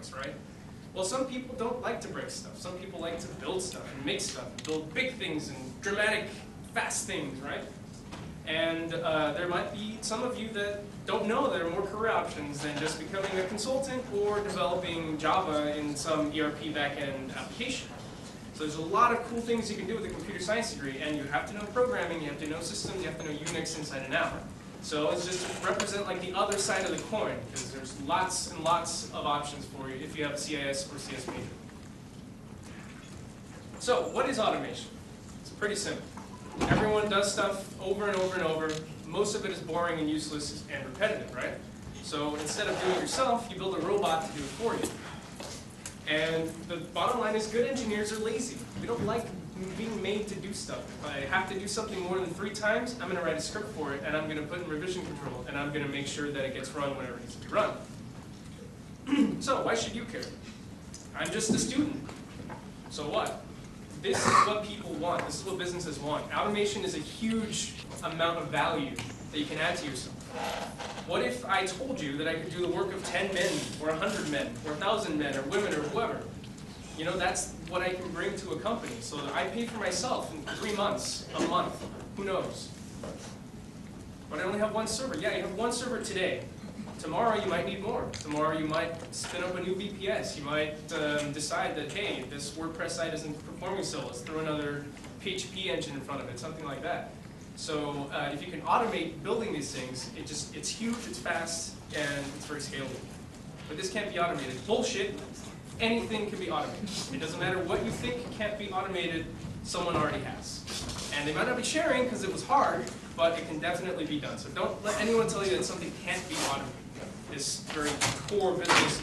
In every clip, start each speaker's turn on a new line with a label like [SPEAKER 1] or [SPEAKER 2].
[SPEAKER 1] works, right? Well, some people don't like to break stuff. Some people like to build stuff and make stuff, and build big things and dramatic, fast things, right? And there might be some of you that don't know there are more career options than just becoming a consultant or developing Java in some ERP backend application. So there's a lot of cool things you can do with a computer science degree, and you have to know programming, you have to know systems, you have to know Unix inside and out. So it's just to represent like the other side of the coin, because there's lots and lots of options for you if you have a CIS or CS major. So what is automation? It's pretty simple. Everyone does stuff over and over and over. Most of it is boring and useless and repetitive, right? So instead of doing it yourself, you build a robot to do it for you. And the bottom line is good engineers are lazy. We don't like being made to do stuff. If I have to do something more than 3 times, I'm going to write a script for it, and I'm going to put in revision control, and I'm going to make sure that it gets run whenever it needs to be run. So why should you care? I'm just a student. So what? This is what people want. This is what businesses want. Automation is a huge amount of value that you can add to yourself. What if I told you that I could do the work of 10 men, or 100 men, or 1,000 men, or women, or whoever? You know, that's what I can bring to a company. So that I pay for myself in 3 months, a month, who knows? But I only have 1 server. Yeah, you have 1 server today. Tomorrow you might need more. Tomorrow you might spin up a new VPS. You might decide that, hey, this WordPress site isn't performing so, let's throw another PHP engine in front of it, something like that. So if you can automate building these things, it's huge, it's fast, and it's very scalable. But this can't be automated. Bullshit. Anything can be automated. It doesn't matter what you think can't be automated, someone already has. And they might not be sharing because it was hard, but it can definitely be done. So don't let anyone tell you that something can't be automated. This very core business,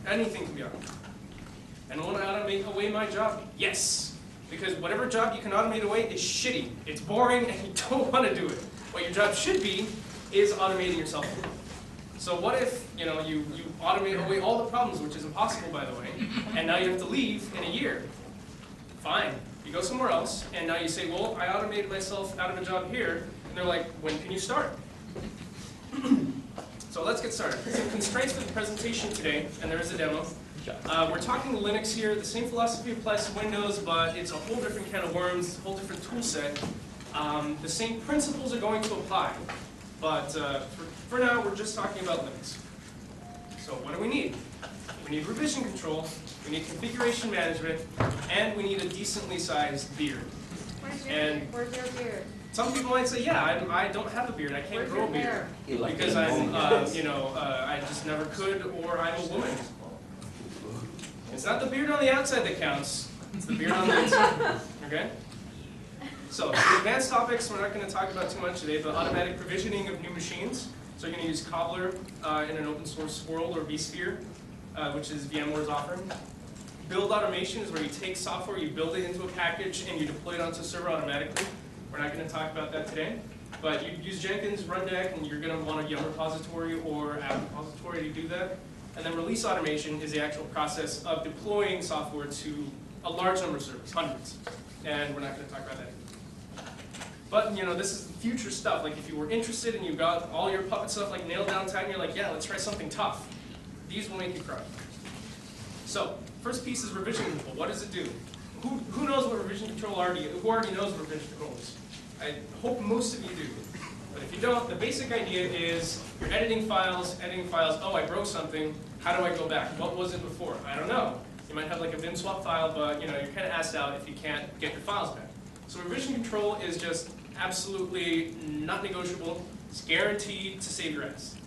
[SPEAKER 1] anything can be automated. And will I automate away my job? Yes. Because whatever job you can automate away is shitty. It's boring and you don't want to do it. What your job should be is automating yourself. So what if you automate away all the problems, which is impossible by the way, and now you have to leave in a year? Fine. You go somewhere else, and now you say, well, I automated myself out of a job here, and they're like, when can you start? So let's get started. Some constraints for the presentation today, and there is a demo. We're talking Linux here. The same philosophy applies to Windows, but it's a whole different can of worms, a whole different tool set. The same principles are going to apply, but for now, we're just talking about Linux. So what do we need? We need revision control, we need configuration management, and we need a decently sized beard.
[SPEAKER 2] Where's your beard?
[SPEAKER 1] Some people might say, yeah, I don't have a beard, I can't grow a beard. Because I'm, I just never could, or I'm a woman. It's not the beard on the outside that counts, it's the beard on the inside, okay? So, the advanced topics we're not going to talk about too much today, but automatic provisioning of new machines. So you're going to use Cobbler in an open source world, or vSphere, which is VMware's offering. Build automation is where you take software, you build it into a package, and you deploy it onto a server automatically. We're not going to talk about that today. But you use Jenkins, Rundeck, and you're going to want a Yum repository or app repository to do that. And then release automation is the actual process of deploying software to a large number of servers, hundreds. And we're not going to talk about that. But this is future stuff. Like if you were interested and you got all your Puppet stuff like nailed down tight, and you're like, yeah, let's try something tough. These will make you cry. So first piece is revision control. What does it do? Who knows what revision control who already knows what revision control is? I hope most of you do. But if you don't, the basic idea is you're editing files. Oh, I broke something. How do I go back? What was it before? I don't know. You might have like a vim swap file, but you're kind of asked out if you can't get your files back. So revision control is just absolutely not negotiable. It's guaranteed to save your ass.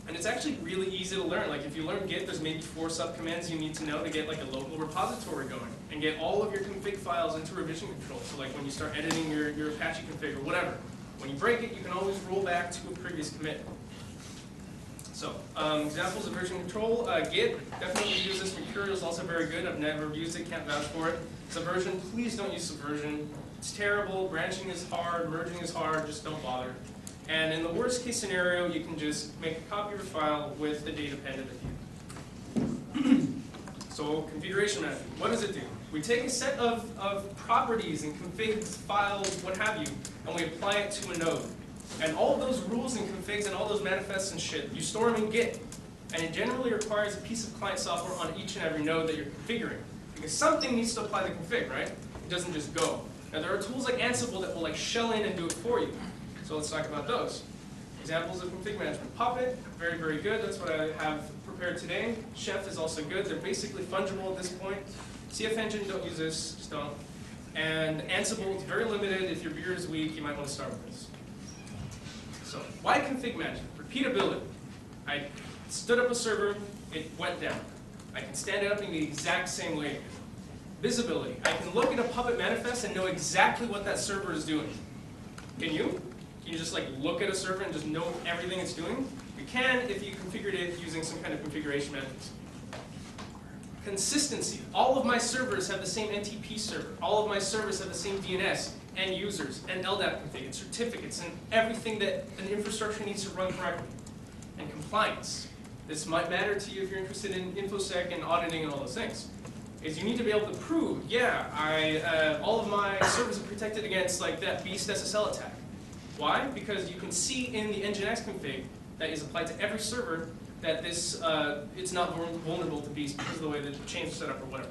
[SPEAKER 1] And it's actually really easy to learn. Like if you learn Git, there's maybe 4 subcommands you need to know to get like a local repository going and get all of your config files into revision control. So like when you start editing your Apache config or whatever, when you break it, you can always roll back to a previous commit. So examples of version control, Git, definitely use this. Mercurial is also very good. I've never used it, can't vouch for it. Subversion, please don't use Subversion. It's terrible, branching is hard, merging is hard, just don't bother. And in the worst case scenario, you can just make a copy of your file with the data appended at the end. So configuration management, what does it do? We take a set of properties and configs, files, what have you, and we apply it to a node. And all of those rules and configs and all those manifests and shit, you store them in Git. And it generally requires a piece of client software on each and every node that you're configuring. Because something needs to apply the config, right? It doesn't just go. Now there are tools like Ansible that will like shell in and do it for you. So let's talk about those. Examples of config management. Puppet, very, very good. That's what I have prepared today. Chef is also good. They're basically fungible at this point. CF Engine, don't use this, just don't. And Ansible, it's very limited. If your beard is weak, you might want to start with this. So why config management? Repeatability. I stood up a server, it went down. I can stand it up in the exact same way. Visibility. I can look at a Puppet manifest and know exactly what that server is doing. Can you? Can you just like look at a server and just know everything it's doing? You can if you configured it using some kind of configuration methods. Consistency. All of my servers have the same NTP server. All of my servers have the same DNS and users and LDAP config and certificates and everything that an infrastructure needs to run correctly. And compliance. This might matter to you if you're interested in InfoSec and auditing and all those things. Is you need to be able to prove, yeah, all of my servers are protected against like that beast SSL attack. Why? Because you can see in the Nginx config that is applied to every server that this it's not vulnerable to beast because of the way that the chains are set up or whatever.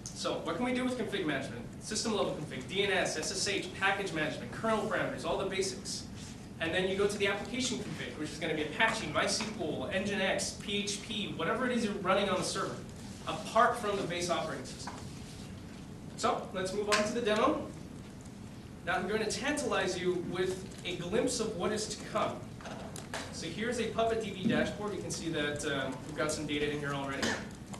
[SPEAKER 1] So what can we do with config management? System level config, DNS, SSH, package management, kernel parameters, all the basics. And then you go to the application config, which is going to be Apache, MySQL, Nginx, PHP, whatever it is you're running on the server, apart from the base operating system. So let's move on to the demo. Now I'm going to tantalize you with a glimpse of what is to come. So here's a Puppet DB dashboard. You can see that we've got some data in here already.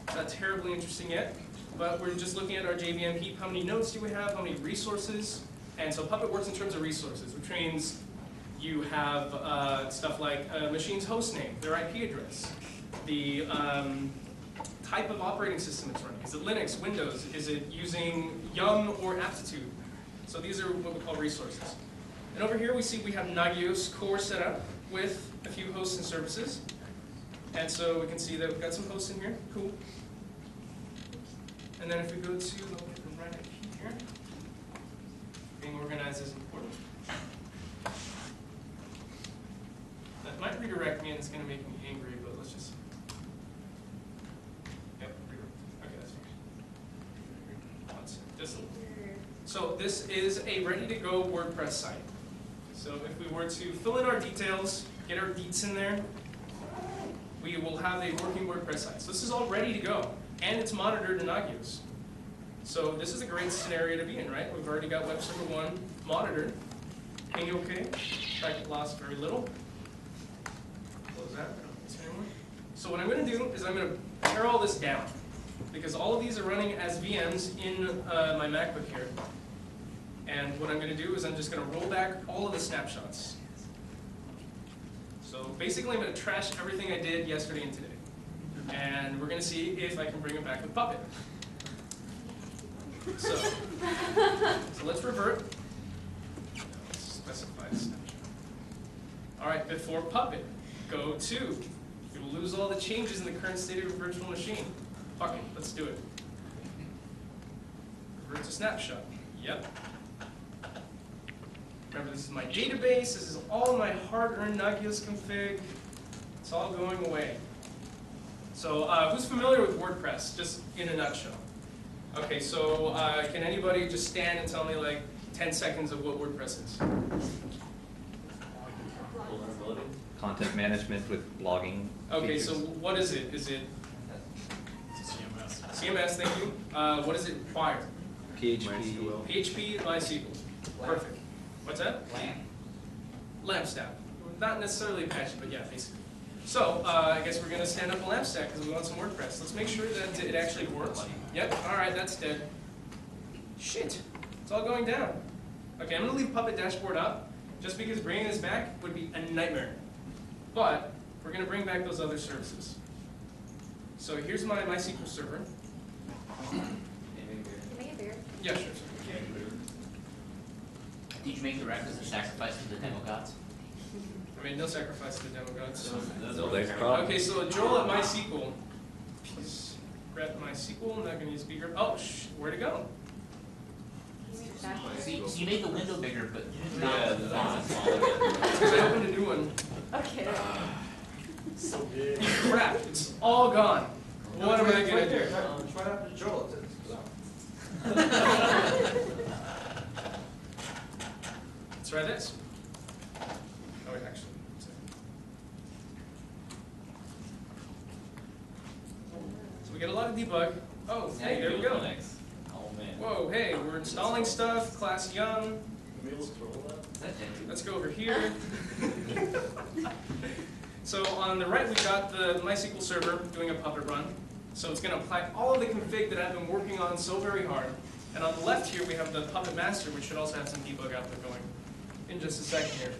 [SPEAKER 1] It's not terribly interesting yet, but we're just looking at our JVM heap. How many nodes do we have? How many resources? And so Puppet works in terms of resources, which means you have stuff like a machine's host name, their IP address, the type of operating system it's running. Is it Linux, Windows? Is it using Yum or Aptitude? So these are what we call resources. And over here we see we have Nagios core set up with a few hosts and services. And so we can see that we've got some hosts in here. Cool. And then if we go to the right IP here, being organized is important. That might redirect me and it's going to make me angry, but let's just... Yep, redirect. Okay, that's fine. Just a little. So this is a ready-to-go WordPress site. So if we were to fill in our details, get our deets in there, we will have a working WordPress site. So this is all ready to go, and it's monitored in Nagios. So this is a great scenario to be in, right? We've already got web server 1 monitored. Ping OK. Packet loss very little. Close that. So what I'm going to do is I'm going to pare all this down, because all of these are running as VMs in my MacBook here. And what I'm going to do is I'm just going to roll back all of the snapshots. So basically I'm going to trash everything I did yesterday and today. And we're going to see if I can bring it back with Puppet. So let's revert. Let's specify the snapshot. All right, before Puppet, go to. You'll lose all the changes in the current state of your virtual machine. Fuck it, let's do it. Revert to snapshot. Yep. Remember, this is my database. This is all my hard-earned Nagios config. It's all going away. So who's familiar with WordPress, just in a nutshell? Okay, so can anybody just stand and tell me like 10 seconds of what WordPress is?
[SPEAKER 3] Content management with logging.
[SPEAKER 1] Okay,
[SPEAKER 3] features.
[SPEAKER 1] so what is it? Is it
[SPEAKER 4] CMS.
[SPEAKER 1] CMS, thank you. What does it require?
[SPEAKER 3] PHP.
[SPEAKER 1] PHP, MySQL. Perfect. What's that? LAMP stack. Not necessarily Apache, but yeah, basically. So I guess we're going to stand up a LAMP stack because we want some WordPress. Let's make sure that it actually works. Yep, all right, that's dead. Shit, it's all going down. Okay, I'm going to leave Puppet dashboard up just because bringing this back would be a nightmare. But we're going to bring back those other services. So here's my MySQL server.
[SPEAKER 2] Can I get a beer?
[SPEAKER 1] Yeah, sure.
[SPEAKER 5] Did you make the requisite sacrifice to the demo gods?
[SPEAKER 1] I mean, no sacrifice to the demo gods.
[SPEAKER 3] So there's a problem.
[SPEAKER 1] Okay, so Joel at MySQL. Please grab MySQL. I'm not going to use speaker. Oh, where'd it go?
[SPEAKER 5] So you made the window bigger, but not the font smaller.
[SPEAKER 1] Because I opened a new one.
[SPEAKER 2] Okay.
[SPEAKER 4] So big.
[SPEAKER 1] Crap, it's all gone. What am I gonna do?
[SPEAKER 6] It's right after Joel.
[SPEAKER 1] Let's try this. Oh wait, actually. So we get a lot of debug. Oh, hey, there we go.
[SPEAKER 5] Oh man.
[SPEAKER 1] Whoa, hey, we're installing stuff, class young.
[SPEAKER 5] Is that Jenny?
[SPEAKER 1] Let's go over here. So on the right, we got the MySQL server doing a Puppet run. So it's going to apply all of the config that I've been working on so very hard. And on the left here, we have the Puppet master, which should also have some debug output going in just a second here.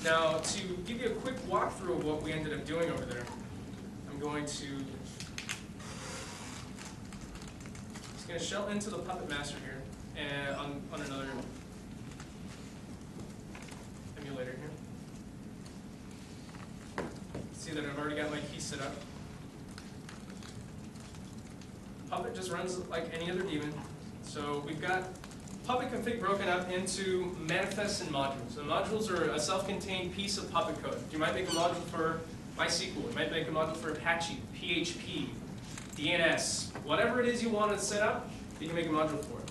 [SPEAKER 1] Now, to give you a quick walkthrough of what we ended up doing over there, I'm going to shell into the Puppet master here and on another emulator here. See that I've already got my key set up. Puppet just runs like any other daemon. So we've got Puppet config broken up into manifests and modules. So modules are a self-contained piece of Puppet code. You might make a module for MySQL. You might make a module for Apache, PHP, DNS. Whatever it is you want to set up, you can make a module for it.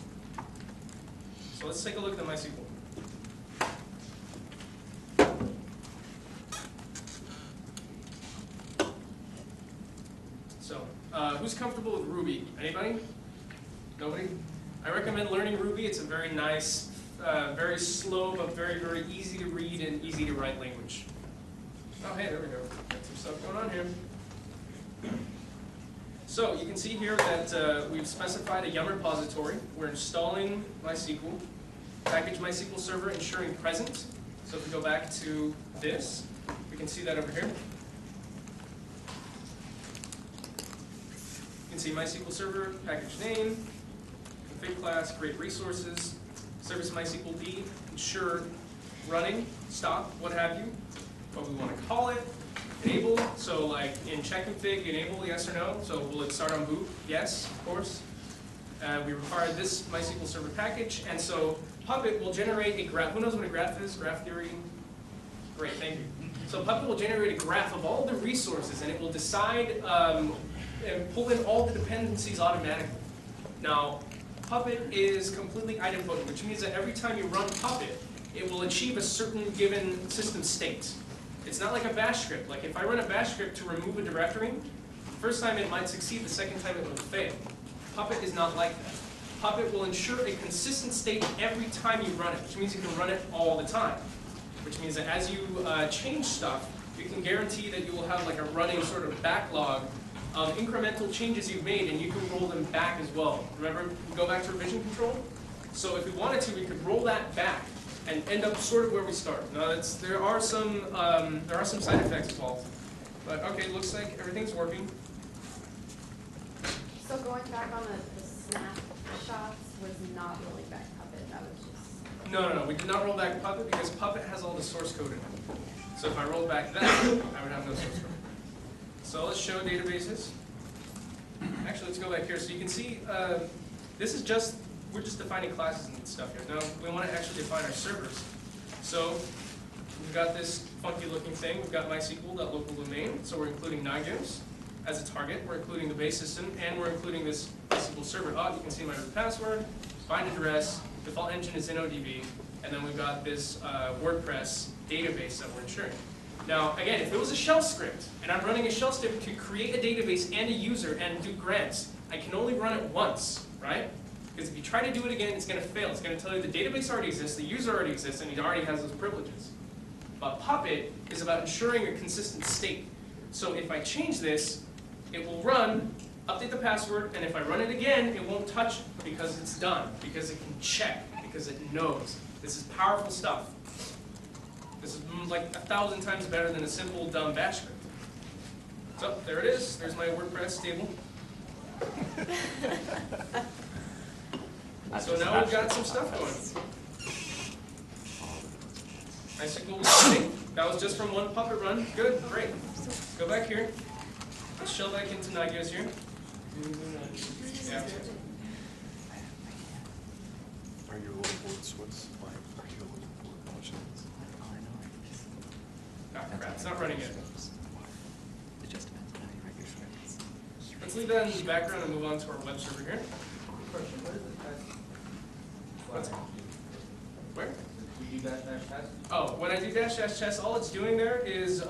[SPEAKER 1] So let's take a look at the MySQL. So, who's comfortable with Ruby? Anybody? Nobody? I recommend learning Ruby. It's a very nice, very slow, but very, very easy to read and easy to write language. Oh, hey, there we go. Got some stuff going on here. So, you can see here that we've specified a Yum repository. We're installing MySQL, package MySQL server, ensuring present. So if we go back to this, we can see that over here. You can see MySQL server, package name, config class, create resources, service MySQL D, ensure running, stop, what have you, what we want to call it, enable, so like in check config, enable yes or no, so will it start on boot? Yes, of course. We require this MySQL server package, and so Puppet will generate a graph. Who knows what a graph is? Graph theory? Great, thank you. So Puppet will generate a graph of all the resources, and it will decide and pull in all the dependencies automatically. Now, Puppet is completely idempotent, which means that every time you run Puppet, it will achieve a certain given system state. It's not like a bash script. Like if I run a bash script to remove a directory, the first time it might succeed, the second time it will fail. Puppet is not like that. Puppet will ensure a consistent state every time you run it, which means you can run it all the time. Which means that as you change stuff, you can guarantee that you will have like a running sort of backlog of incremental changes you've made, and you can roll them back as well. Remember, we go back to revision control? So if we wanted to, we could roll that back and end up sort of where we start. Now, there are some side effects involved, but okay, looks like everything's working.
[SPEAKER 2] So going back on the snapshots was not rolling back Puppet, that was just...
[SPEAKER 1] No, we did not roll back Puppet because Puppet has all the source code in it. So if I rolled back that, I would have no source code. So let's show databases. Actually, let's go back here. So you can see, this is just, we're just defining classes and stuff here. Now, we want to actually define our servers. So we've got this funky looking thing. We've got MySQL.localDomain. So we're including Nagios as a target. We're including the base system, and we're including this MySQL server. Oh, you can see my root password, find address, default engine is InnoDB, and then we've got this WordPress database that we're ensuring. Now, again, if it was a shell script, and I'm running a shell script to create a database and a user and do grants, I can only run it once, right? Because if you try to do it again, it's going to fail. It's going to tell you the database already exists, the user already exists, and he already has those privileges. But Puppet is about ensuring a consistent state. So if I change this, it will run, update the password, and if I run it again, it won't touch it because it's done, because it can check, because it knows. This is powerful stuff. This is like 1,000 times better than a simple dumb bash script. So there it is. There's my WordPress table. So now we've got some stuff going. MySQL was running. That was just from one Puppet run. Good, great. Go back here. Let's shell back into Nagios here. Yeah.
[SPEAKER 4] Are you loading boards? What's like? Are you loading board functions?
[SPEAKER 1] Ah, crap, it's not running yet. Let's leave that in the background and move on to our web server here.
[SPEAKER 5] Question, what is the test?
[SPEAKER 1] What's it? Where?
[SPEAKER 5] Do you dash test?
[SPEAKER 1] Oh, when I do dash dash test, all it's doing there is,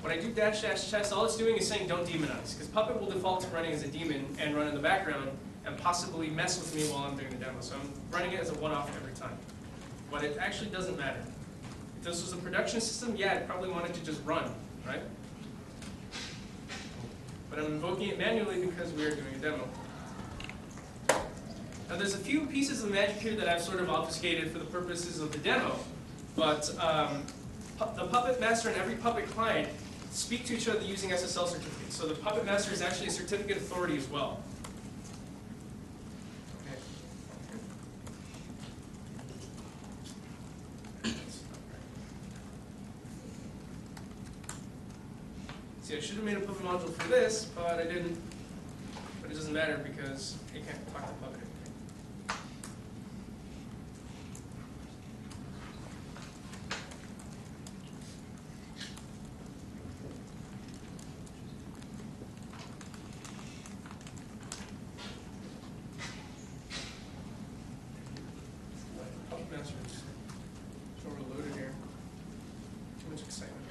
[SPEAKER 1] when I do dash dash test, all it's doing is saying don't demonize, because Puppet will default to running as a daemon and run in the background and possibly mess with me while I'm doing the demo. So I'm running it as a one-off every time. But it actually doesn't matter. If this was a production system, yeah, I'd probably want it to just run, right? But I'm invoking it manually because we are doing a demo. Now there's a few pieces of magic here that I've sort of obfuscated for the purposes of the demo, but the Puppet Master and every Puppet client speak to each other using SSL certificates. So the Puppet Master is actually a certificate authority as well. See, I should have made a Puppet module for this, but I didn't. But it doesn't matter because it can't talk to Puppet. Puppet Master is overloaded here. Too much excitement.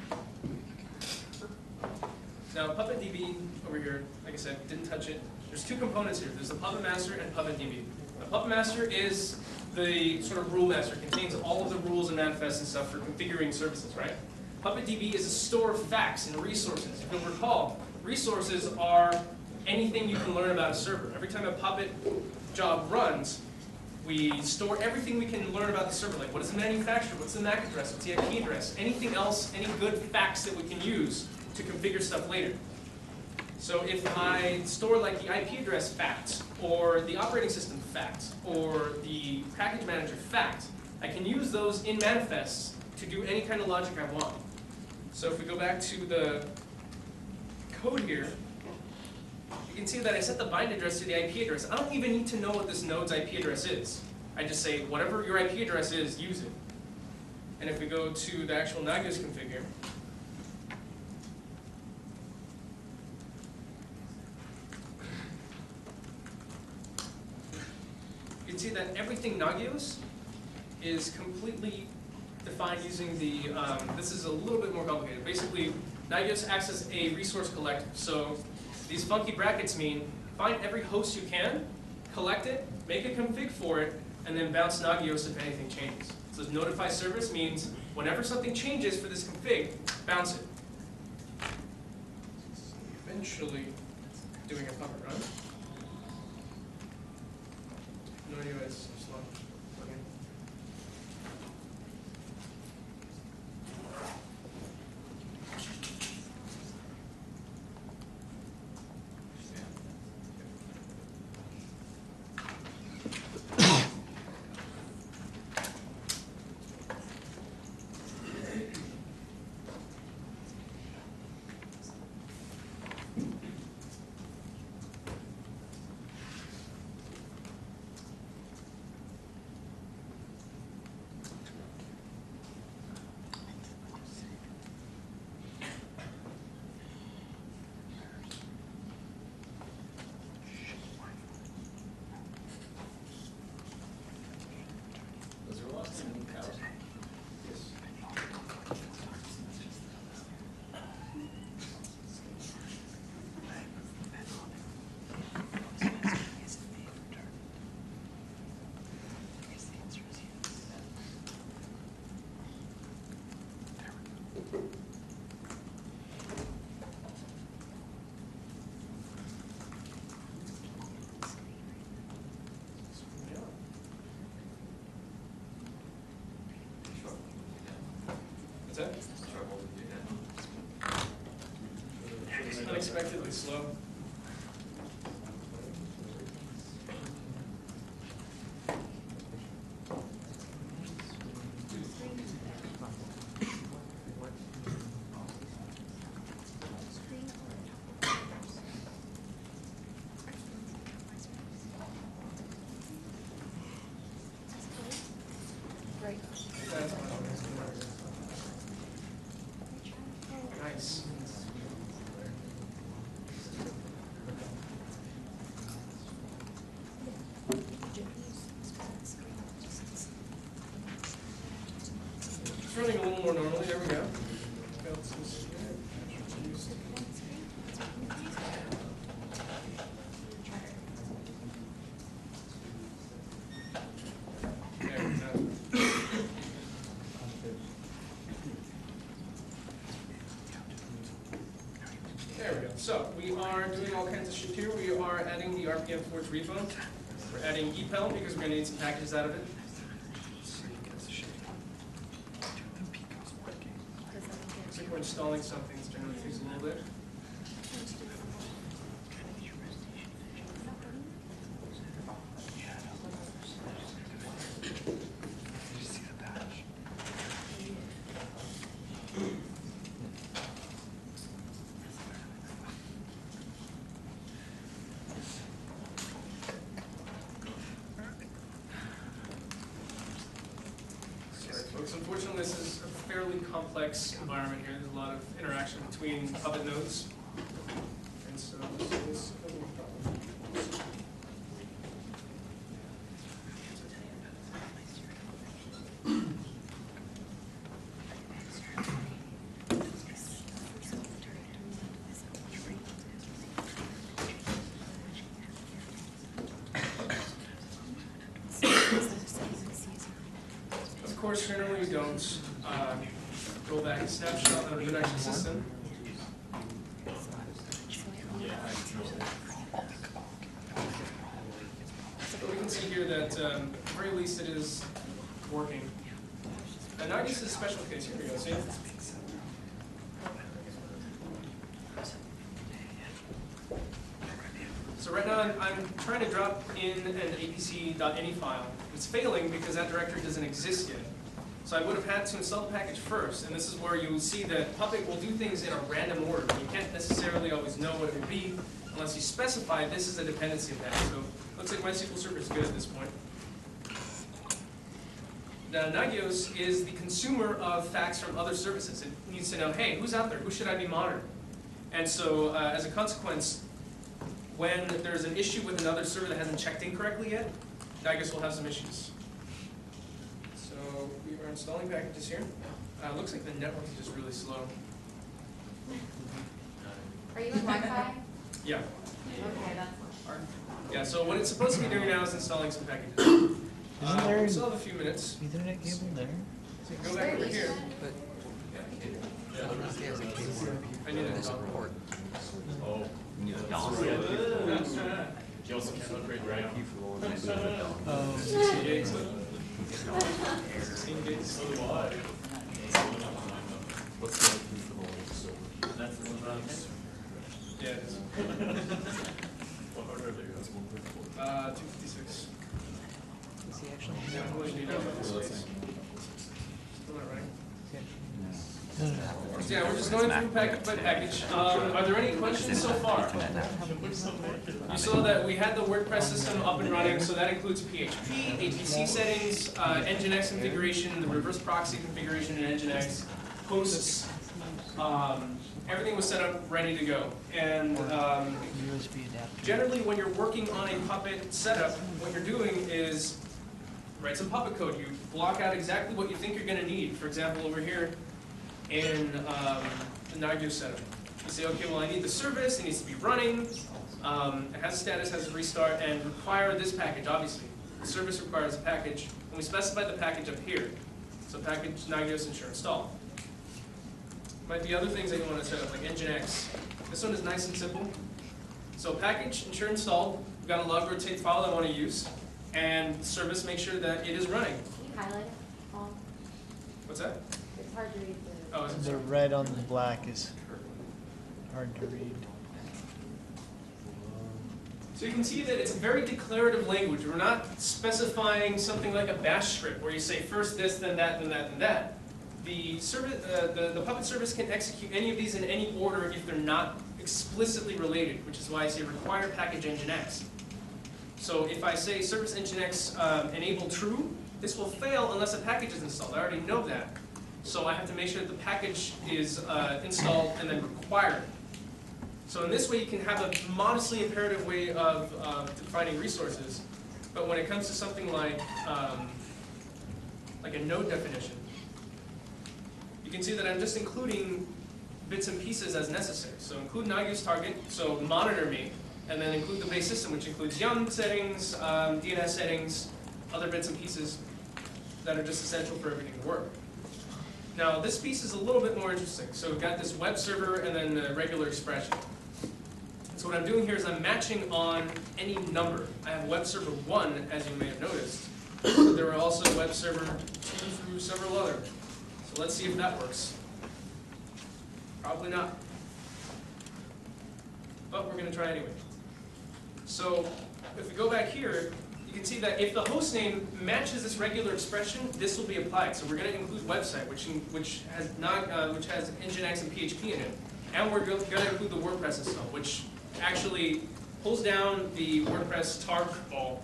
[SPEAKER 1] Now, PuppetDB over here, like I said, didn't touch it. There's two components here. There's the Puppet Master and PuppetDB. The Puppet Master is the sort of rule master. It contains all of the rules and manifests and stuff for configuring services, right? PuppetDB is a store of facts and resources. If you'll recall, resources are anything you can learn about a server. Every time a Puppet job runs, we store everything we can learn about the server, like what is the manufacturer, what's the MAC address, what's the IP address, anything else, any good facts that we can use to configure stuff later. So if I store like the IP address fact, or the operating system fact, or the package manager fact, I can use those in manifests to do any kind of logic I want. So if we go back to the code here, you can see that I set the bind address to the IP address. I don't even need to know what this node's IP address is. I just say, whatever your IP address is, use it. And if we go to the actual Nagios config here, you can see that everything Nagios is completely defined using the, this is a little bit more complicated. Basically, Nagios acts as a resource collector. So these funky brackets mean find every host you can, collect it, make a config for it, and then bounce Nagios if anything changes. So notify service means whenever something changes for this config, bounce it. Eventually doing a Puppet run. No idea why it's so slow. Okay.
[SPEAKER 5] Was there lots of new cows?
[SPEAKER 1] Yes. What's that? Unexpectedly slow.
[SPEAKER 2] Right.
[SPEAKER 1] Nice. There we go. So we are doing all kinds of shit here. We are adding the RPM Forge repo. We're adding EPEL because we're going to need some packages out of it. Looks like we're installing something. It's generally takes a little bit. Unfortunately, this is a fairly complex environment here. There's a lot of interaction between Puppet nodes. And so this is a little problem. Of course, generally we don't go back and snapshot of the actual system. But we can see here that at the very least it is working. And now this is a special case. Here we go. See? So right now I'm trying to drop in an apc.ini file. It's failing because that directory doesn't exist yet. So I would have had to install the package first, and this is where you will see that Puppet will do things in a random order. You can't necessarily always know what it would be unless you specify this is a dependency of that. So looks like MySQL Server is good at this point. Now Nagios is the consumer of facts from other services. It needs to know, hey, who's out there? Who should I be monitoring? And so as a consequence, when there's an issue with another server that hasn't checked in correctly yet, Nagios will have some issues. So we are installing packages here. Looks like the network is just really slow.
[SPEAKER 2] Are you in Wi-Fi?
[SPEAKER 1] Yeah.
[SPEAKER 2] Okay, that's hard.
[SPEAKER 1] Yeah, so what it's supposed to be doing now is installing some packages.
[SPEAKER 6] Isn't there
[SPEAKER 1] We still have a few minutes.
[SPEAKER 6] Ethernet cable there?
[SPEAKER 1] So go back over here. I need a port.
[SPEAKER 3] Oh, you need a DOS.
[SPEAKER 5] You also can't upgrade right now.
[SPEAKER 6] Oh.
[SPEAKER 1] 16 gigs. 16 gigs.
[SPEAKER 5] So do I.
[SPEAKER 4] What's the proof of all this silver?
[SPEAKER 5] That's the one.
[SPEAKER 1] Yeah, it is.
[SPEAKER 5] What order are they?
[SPEAKER 4] That's 1.4.
[SPEAKER 1] 256.
[SPEAKER 6] Does he actually?
[SPEAKER 1] Yeah, I'm going to need out of this space. Still not right.
[SPEAKER 6] No, no,
[SPEAKER 1] So yeah, we're just going through package by package. Are there any questions so far? You saw that we had the WordPress system up and running, so that includes PHP, APC settings, Nginx configuration, the reverse proxy configuration in Nginx, hosts. Everything was set up, ready to go. And
[SPEAKER 6] USB adapter.
[SPEAKER 1] generally, when you're working on a Puppet setup, what you're doing is write some Puppet code. You block out exactly what you think you're going to need. For example, over here in the Nagios setup, you say, okay, well, I need the service. It needs to be running. It has a status, has a restart, and require this package, obviously. The service requires a package, and we specify the package up here. So package Nagios ensure install. Might be other things that you want to set up, like Nginx. This one is nice and simple. So package ensure install. We've got a log rotate file I want to use, and service make sure that it is running.
[SPEAKER 2] Can you highlight it?
[SPEAKER 1] What's that?
[SPEAKER 2] It's hard to read the.
[SPEAKER 1] Oh, is it?
[SPEAKER 6] The red on the black is hard to read.
[SPEAKER 1] So you can see that it's a very declarative language. We're not specifying something like a bash script where you say first this, then that, then that, then that. The Puppet service can execute any of these in any order if they're not explicitly related, which is why I say require package Nginx. So if I say service Nginx enable true, this will fail unless a package is installed. I already know that. So I have to make sure that the package is installed and then required. So in this way, you can have a modestly imperative way of defining resources. But when it comes to something like a node definition, you can see that I'm just including bits and pieces as necessary. So include Nagios target, so monitor me, and then include the base system, which includes YUM settings, DNS settings, other bits and pieces that are just essential for everything to work. Now this piece is a little bit more interesting. So we've got this web server and then the regular expression. So what I'm doing here is I'm matching on any number. I have web server 1, as you may have noticed. But there are also web server 2 through several other. So let's see if that works. Probably not. But we're going to try anyway. So if we go back here, you can see that if the host name matches this regular expression, this will be applied. So we're going to include website, which has Nginx and PHP in it, and we're going to include the WordPress install, which actually pulls down the WordPress tar call,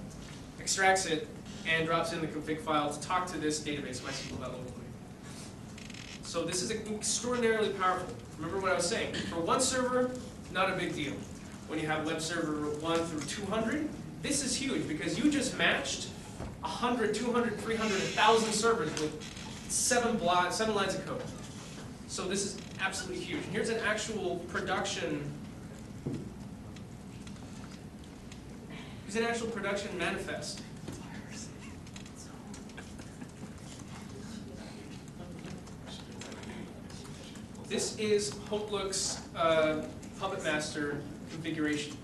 [SPEAKER 1] extracts it, and drops in the config file to talk to this database, MySQL.locally. So this is extraordinarily powerful. Remember what I was saying. For one server, not a big deal. When you have web server 1 through 200, this is huge because you just matched 100, 200, 300, 1,000 servers with 7 lines of code. So this is absolutely huge. And here's an actual production. Here's an actual production manifest. This is HopeLook's Puppet Master configuration.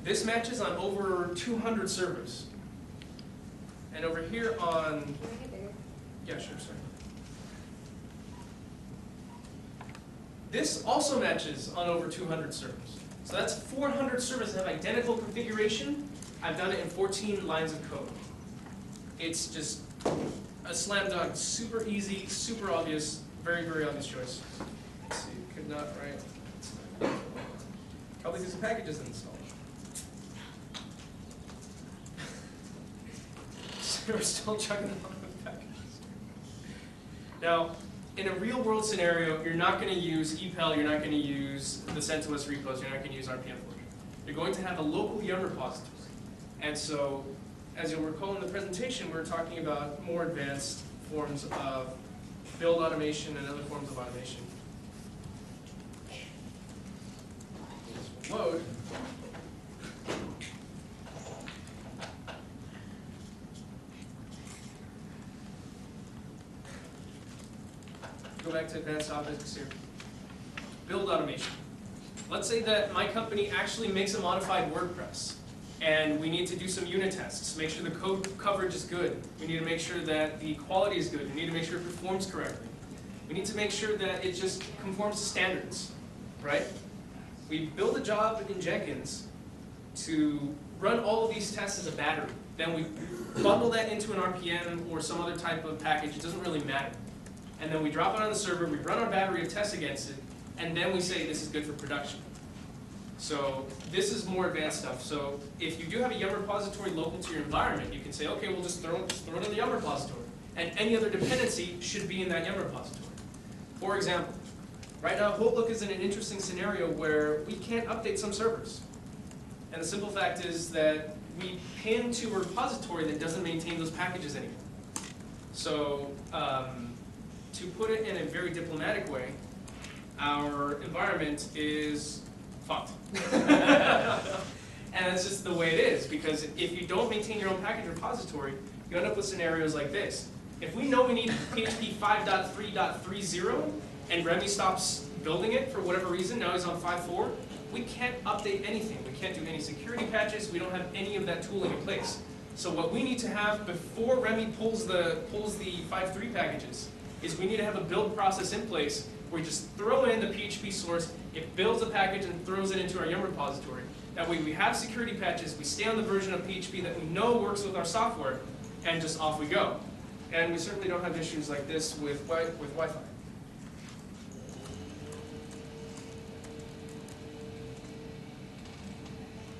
[SPEAKER 1] This matches on over 200 servers. And over here on...
[SPEAKER 2] Can I get bigger?
[SPEAKER 1] Yeah, sure, sorry. This also matches on over 200 servers. So that's 400 servers that have identical configuration. I've done it in 14 lines of code. It's just a slam dunk, super easy, super obvious, very, very obvious choice. Let's see, could not write. Probably because the package isn't installed. So we're still chugging along with packages. Now, in a real world scenario, you're not going to use EPEL, you're not going to use the CentOS repos, you're not going to use RPM Forge. You're going to have a local Yum repository. And so, as you'll recall in the presentation, we're talking about more advanced forms of build automation and other forms of automation. This will load. Go back to advanced topics here. Build automation. Let's say that my company actually makes a modified WordPress, and we need to do some unit tests, make sure the code coverage is good. We need to make sure that the quality is good. We need to make sure it performs correctly. We need to make sure that it just conforms to standards, right? We build a job in Jenkins to run all of these tests as a battery. Then we bundle that into an RPM or some other type of package. It doesn't really matter. And then we drop it on the server, we run our battery of tests against it, and then we say this is good for production. So this is more advanced stuff. So if you do have a Yum repository local to your environment, you can say, okay, we'll just throw it in the Yum repository. And any other dependency should be in that Yum repository. For example, right now HopeLook is in an interesting scenario where we can't update some servers. And the simple fact is that we pin to a repository that doesn't maintain those packages anymore. So to put it in a very diplomatic way, our environment is fucked. And that's just the way it is, because if you don't maintain your own package repository, you end up with scenarios like this. If we know we need PHP 5.3.30 and Remy stops building it for whatever reason, now he's on 5.4, we can't update anything. We can't do any security patches. We don't have any of that tooling in place. So what we need to have before Remy pulls the 5.3 packages is we need to have a build process in place where we just throw in the PHP source, it builds a package and throws it into our Yum repository. That way we have security patches, we stay on the version of PHP that we know works with our software, and just off we go. And we certainly don't have issues like this with Wi-Fi.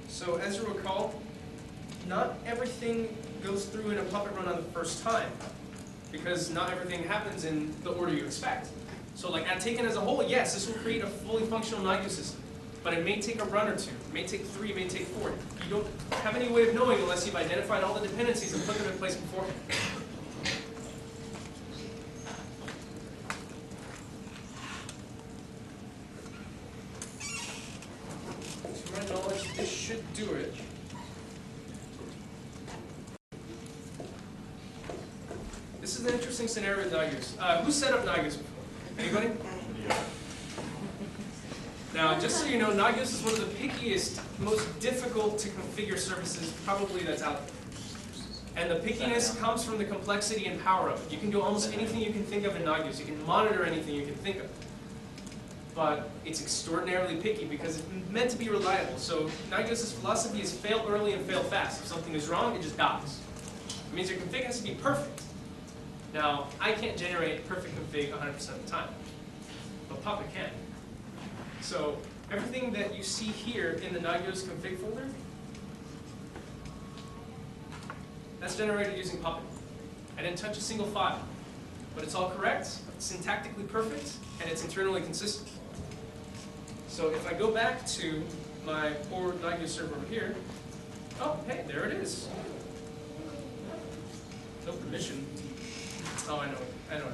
[SPEAKER 1] So as you recall, not everything goes through in a Puppet run on the first time, because not everything happens in the order you expect. So like taken as a whole, yes, this will create a fully functional NIGO system, but it may take a run or two, it may take 3, it may take 4. You don't have any way of knowing unless you've identified all the dependencies and put them in place beforehand. To my knowledge, this should do it. This is an interesting scenario with Nagios. Who set up Nagios before? Anybody? Now, just so you know, Nagios is one of the pickiest, most difficult to configure services probably that's out there. And the pickiness comes from the complexity and power of it. You can do almost anything you can think of in Nagios. You can monitor anything you can think of. But it's extraordinarily picky because it's meant to be reliable. So Nagios' philosophy is fail early and fail fast. If something is wrong, it just dies. It means your config has to be perfect. Now, I can't generate perfect config 100% of the time, but Puppet can. So everything that you see here in the Nagios config folder, that's generated using Puppet. I didn't touch a single file, but it's all correct, it's syntactically perfect, and it's internally consistent. So if I go back to my poor Nagios server over here, oh, hey, there it is. No permission. Oh, I know it.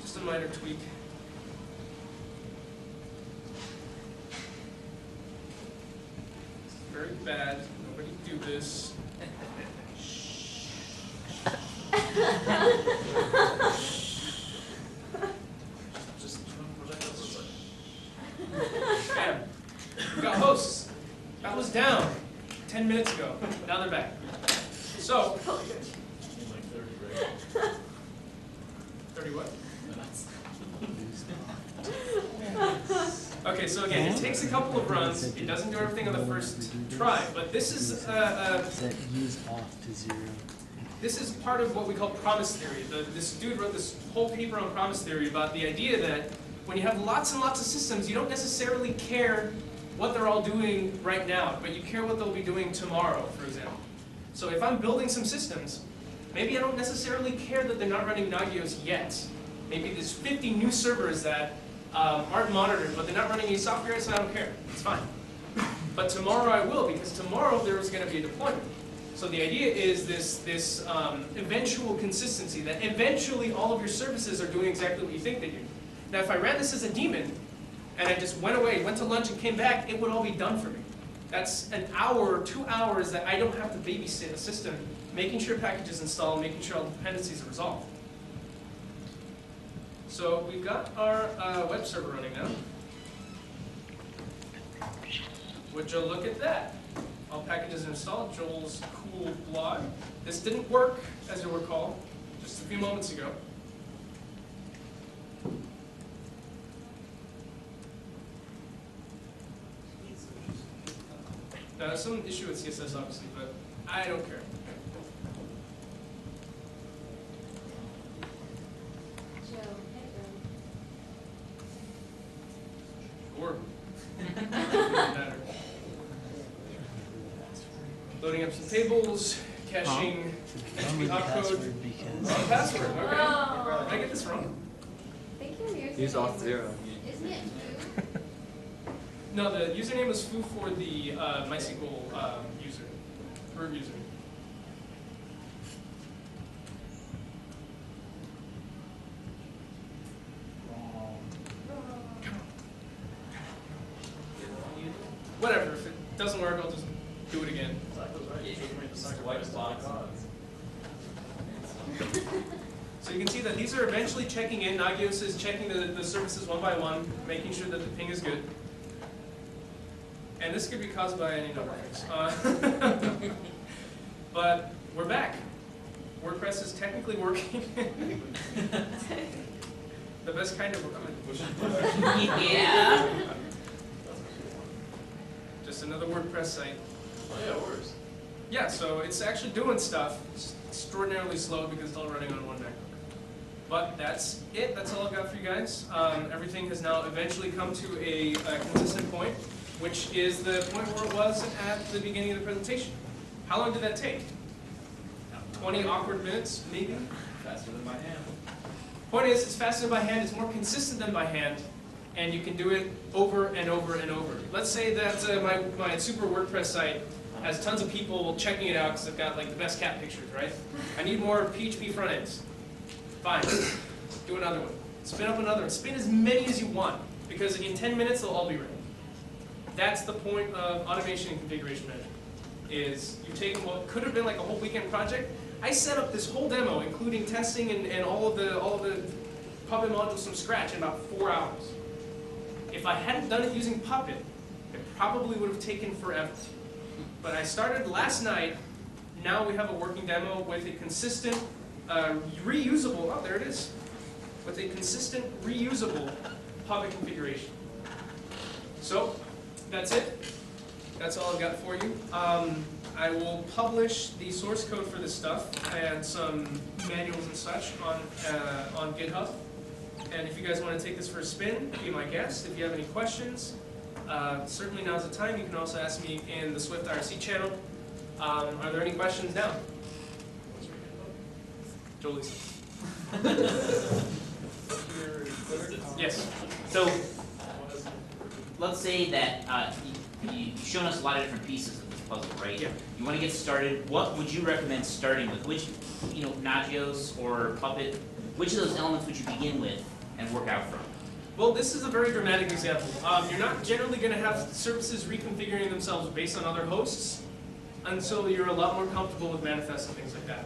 [SPEAKER 1] Just a minor tweak. Very bad. Nobody do this. Bam. We got hosts. That was down 10 minutes ago. Now they're back. So, 30 what? Okay, so again, it takes a couple of runs. It doesn't do everything on the first try, but this is
[SPEAKER 6] Set use off to 0.
[SPEAKER 1] this is part of what we call promise theory. This dude wrote this whole paper on promise theory about the idea that when you have lots and lots of systems, you don't necessarily care what they're all doing right now, but you care what they'll be doing tomorrow, for example. So if I'm building some systems, maybe I don't necessarily care that they're not running Nagios yet. Maybe there's 50 new servers that aren't monitored, but they're not running any software, so I don't care. It's fine. But tomorrow I will, because tomorrow there is going to be a deployment. So the idea is this eventual consistency, that eventually all of your services are doing exactly what you think they do. Now if I ran this as a daemon, and I just went away, went to lunch and came back, it would all be done for me. That's an hour, 2 hours that I don't have to babysit a system, making sure packages install, making sure all the dependencies are resolved. So we've got our web server running now. Would you look at that? All packages are installed, Joel's cool blog. This didn't work, as you'll recall, just a few moments ago. Now, there's some issue with CSS, obviously, but I don't care.
[SPEAKER 2] Joe,
[SPEAKER 1] Or matter. Loading up some tables, caching HTTP opcode.
[SPEAKER 6] Password because
[SPEAKER 1] Wrong password. Okay.
[SPEAKER 2] Oh.
[SPEAKER 1] Did I get this wrong?
[SPEAKER 2] I think your username
[SPEAKER 3] Use auth
[SPEAKER 2] was-
[SPEAKER 3] 0.
[SPEAKER 2] Isn't it you?
[SPEAKER 1] No, the username was foo for the MySQL user, root user. Whatever, if it doesn't work, I'll just do it again. So you can see that these are eventually checking in. Nagios is checking the services one by one, making sure that the ping is good. And this could be caused by any number of things. But we're back. WordPress is technically working. The best kind of
[SPEAKER 7] Yeah.
[SPEAKER 1] Just another WordPress site.
[SPEAKER 5] Oh yeah, it works.
[SPEAKER 1] Yeah, so it's actually doing stuff. It's extraordinarily slow because it's all running on one MacBook. But that's it. That's all I've got for you guys. Everything has now eventually come to a consistent point, which is the point where it was at the beginning of the presentation. How long did that take? 20 awkward minutes, maybe?
[SPEAKER 5] Faster than my hand.
[SPEAKER 1] Point is, it's faster by hand, it's more consistent than by hand, and you can do it over and over and over. Let's say that my super WordPress site has tons of people checking it out because I've got like the best cat pictures, right? I need more PHP front ends. Fine, do another one. Spin up another one. Spin as many as you want, because in 10 minutes they'll all be ready. That's the point of automation and configuration management. is you take what could have been like a whole weekend project. I set up this whole demo, including testing and all of the Puppet modules from scratch in about 4 hours. If I hadn't done it using Puppet, it probably would have taken forever. But I started last night. Now we have a working demo with a consistent, reusable, oh, there it is, with a consistent, reusable Puppet configuration. So, that's it. That's all I've got for you. I will publish the source code for this stuff and some manuals and such on GitHub. And if you guys want to take this for a spin, be my guest. If you have any questions, certainly now's the time. You can also ask me in the Swift IRC channel. Are there any questions now? Joel Salas. Yes.
[SPEAKER 3] So, let's say that you've shown us a lot of different pieces of this puzzle, right?
[SPEAKER 1] Yeah.
[SPEAKER 3] You want to get started. What would you recommend starting with? Which, Nagios or Puppet? Which of those elements would you begin with and work out from?
[SPEAKER 1] Well, this is a very dramatic example. You're not generally going to have services reconfiguring themselves based on other hosts until you're a lot more comfortable with manifests and things like that.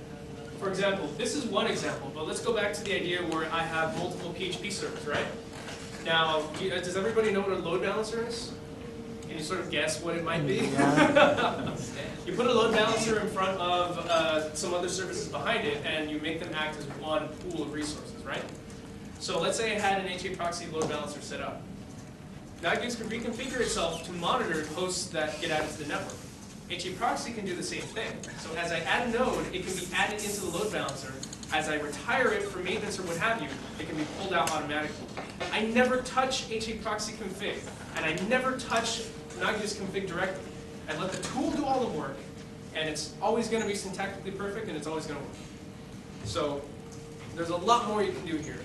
[SPEAKER 1] For example, this is one example, but let's go back to the idea where I have multiple PHP servers, right? Now, does everybody know what a load balancer is? Can you sort of guess what it might be? You put a load balancer in front of some other services behind it, and you make them act as one pool of resources, right? So let's say I had an HA proxy load balancer set up. Nagios can reconfigure itself to monitor hosts that get added to the network. HA proxy can do the same thing. So as I add a node, it can be added into the load balancer. As I retire it for maintenance or what have you, it can be pulled out automatically. I never touch HA proxy config, and I never touch Nagios config directly. I let the tool do all the work, and it's always going to be syntactically perfect, and it's always going to work. So there's a lot more you can do here.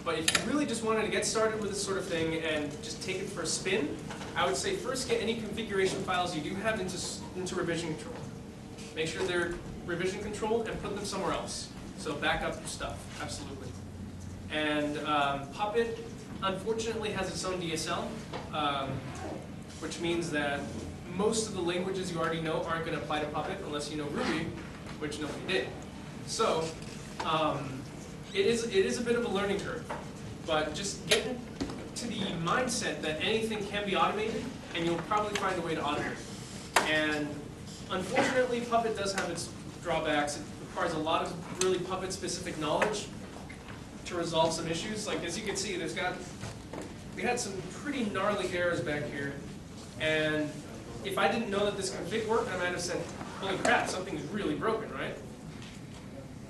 [SPEAKER 1] But if you really just wanted to get started with this sort of thing and just take it for a spin, I would say first get any configuration files you do have into revision control. Make sure they're revision controlled and put them somewhere else. So back up your stuff, absolutely. And Puppet, unfortunately, has its own DSL, which means that most of the languages you already know aren't going to apply to Puppet unless you know Ruby, which nobody did. So it is a bit of a learning curve, but just get to the mindset that anything can be automated, and you'll probably find a way to automate it. And unfortunately, Puppet does have its drawbacks. It requires a lot of really Puppet-specific knowledge to resolve some issues. Like as you can see, we had some pretty gnarly errors back here, and if I didn't know that this config worked, I might have said, holy crap, something is really broken, right?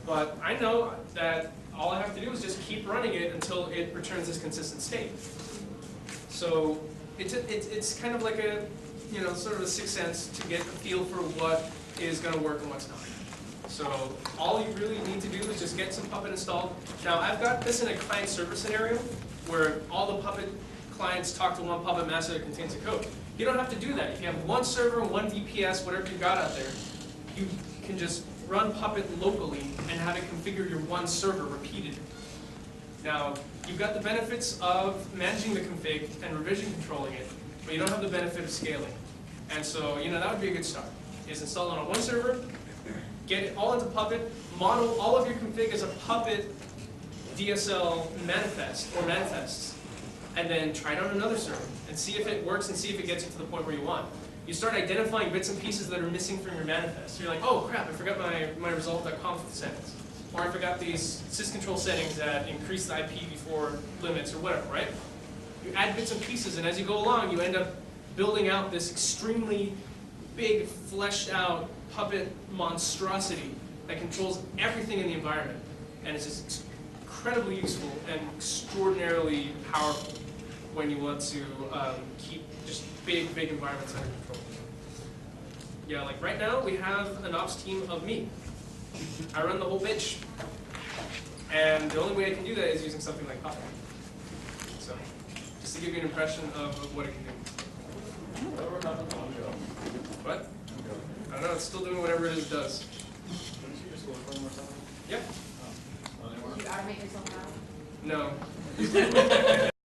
[SPEAKER 1] But I know that all I have to do is just keep running it until it returns this consistent state. So it's kind of like a, sort of a sixth sense to get a feel for what is going to work and what's not. So all you really need to do is just get some Puppet installed. Now I've got this in a client-server scenario where all the Puppet clients talk to one Puppet master that contains the code. You don't have to do that. If you have one server, one VPS, whatever you've got out there, you can just run Puppet locally and have it configure your one server repeatedly. Now, you've got the benefits of managing the config and revision controlling it, but you don't have the benefit of scaling. And so, that would be a good start, is install it on one server, get it all into Puppet, model all of your config as a Puppet DSL manifest or manifests, and then try it on another server and see if it works and see if it gets you to the point where you want. You start identifying bits and pieces that are missing from your manifest. So you're like, oh crap, I forgot my resolve.conf settings. Or I forgot these syscontrol settings that increase the IP before limits or whatever, right? You add bits and pieces, and as you go along, you end up building out this extremely big, fleshed out Puppet monstrosity that controls everything in the environment. And it's just incredibly useful and extraordinarily powerful when you want to keep just big environments under control. Yeah, like right now we have an ops team of me. I run the whole bitch. And the only way I can do that is using something like Puppet. So, just to give you an impression of what it can do. What? I don't know, it's still doing whatever it does. Yep.
[SPEAKER 2] Did you automate yourself out?
[SPEAKER 1] No.